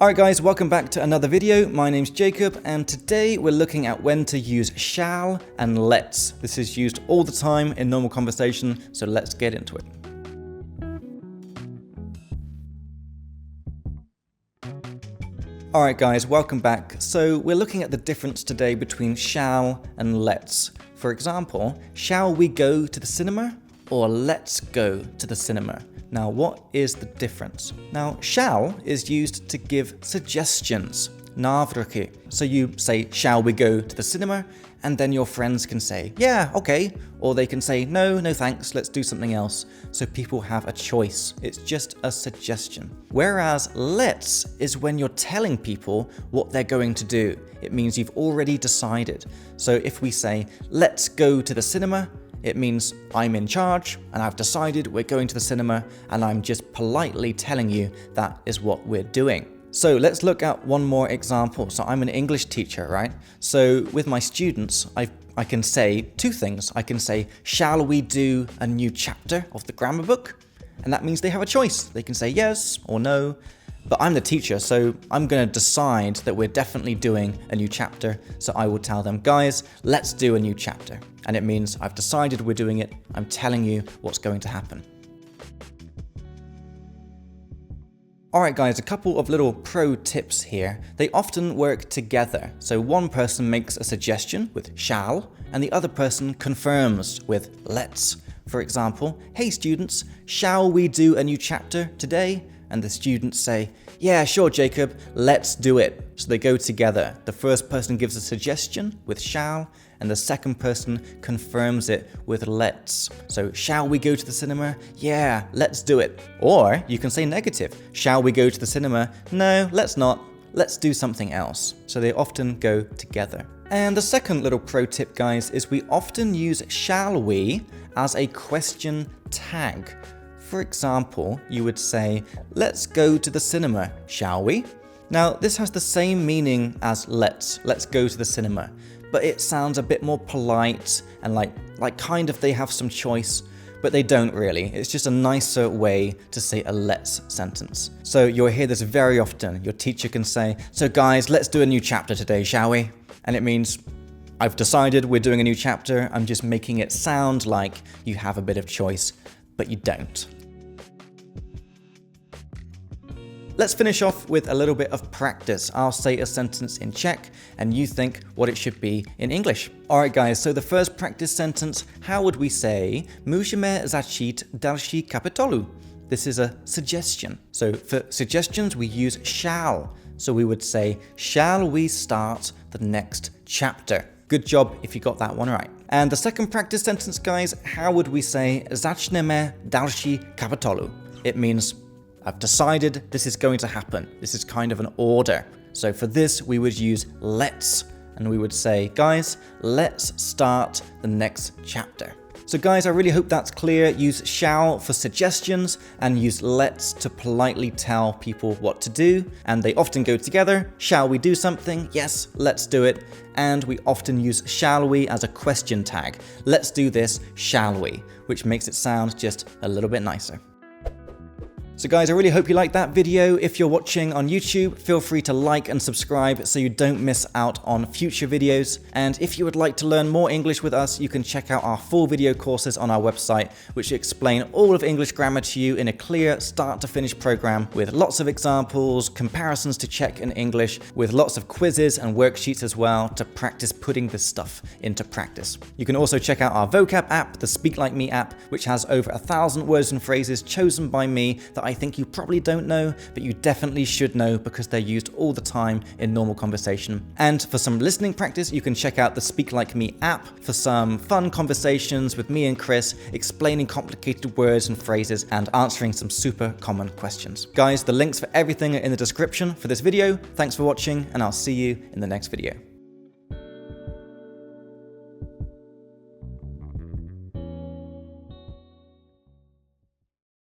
Alright guys, welcome back to another video. My name's Jacob and today we're looking at when to use shall and let's. This is used all the time in normal conversation, so let's get into it. Alright guys, welcome back. So we're looking at the difference today between shall and let's. For example, shall we go to the cinema or let's go to the cinema? Now, what is the difference? Now, shall is used to give suggestions, návrhy. So you say, shall we go to the cinema? And then your friends can say, yeah, okay. Or they can say, no, no thanks, let's do something else. So people have a choice. It's just a suggestion. Whereas let's is when you're telling people what they're going to do. It means you've already decided. So if we say, let's go to the cinema, it means I'm in charge and I've decided we're going to the cinema and I'm just politely telling you that is what we're doing. So let's look at one more example. So I'm an English teacher, right? So with my students, I can say two things. I can say, shall we do a new chapter of the grammar book? And that means they have a choice. They can say yes or no. But I'm the teacher, so I'm going to decide that we're definitely doing a new chapter. So I will tell them, guys, let's do a new chapter. And it means I've decided we're doing it. I'm telling you what's going to happen. Alright guys, a couple of little pro tips here. They often work together. So one person makes a suggestion with shall, and the other person confirms with let's. For example, hey students, shall we do a new chapter today? And the students say, yeah, sure, Jacob, let's do it. So they go together. The first person gives a suggestion with shall, and the second person confirms it with let's. So, shall we go to the cinema? Yeah, let's do it. Or you can say negative. Shall we go to the cinema? No, let's not. Let's do something else. So they often go together. And the second little pro tip, guys, is we often use shall we as a question tag. For example, you would say, let's go to the cinema, shall we? Now, this has the same meaning as let's go to the cinema, but it sounds a bit more polite and like kind of they have some choice, but they don't really. It's just a nicer way to say a let's sentence. So you'll hear this very often. Your teacher can say, so guys, let's do a new chapter today, shall we? And it means, I've decided we're doing a new chapter. I'm just making it sound like you have a bit of choice, but you don't. Let's finish off with a little bit of practice. I'll say a sentence in Czech and you think what it should be in English. Alright guys, so the first practice sentence, how would we say můžeme začít další kapitolu? This is a suggestion. So for suggestions we use shall. So we would say, shall we start the next chapter? Good job if you got that one right. And the second practice sentence, guys, how would we say začneme další kapitolu? It means I've decided this is going to happen. This is kind of an order. So for this, we would use let's, and we would say, guys, let's start the next chapter. So guys, I really hope that's clear. Use shall for suggestions and use let's to politely tell people what to do. And they often go together. Shall we do something? Yes, let's do it. And we often use shall we as a question tag. Let's do this, shall we? Which makes it sound just a little bit nicer. So guys, I really hope you liked that video. If you're watching on YouTube, feel free to like and subscribe so you don't miss out on future videos. And if you would like to learn more English with us, you can check out our full video courses on our website, which explain all of English grammar to you in a clear start to finish program with lots of examples, comparisons to Czech and English, with lots of quizzes and worksheets as well to practice putting this stuff into practice. You can also check out our vocab app, the Speak Like Me app, which has over 1,000 words and phrases chosen by me that I think you probably don't know, but you definitely should know because they're used all the time in normal conversation. And for some listening practice, you can check out the Speak Like Me app for some fun conversations with me and Chris, explaining complicated words and phrases and answering some super common questions. Guys, the links for everything are in the description for this video. Thanks for watching, and I'll see you in the next video.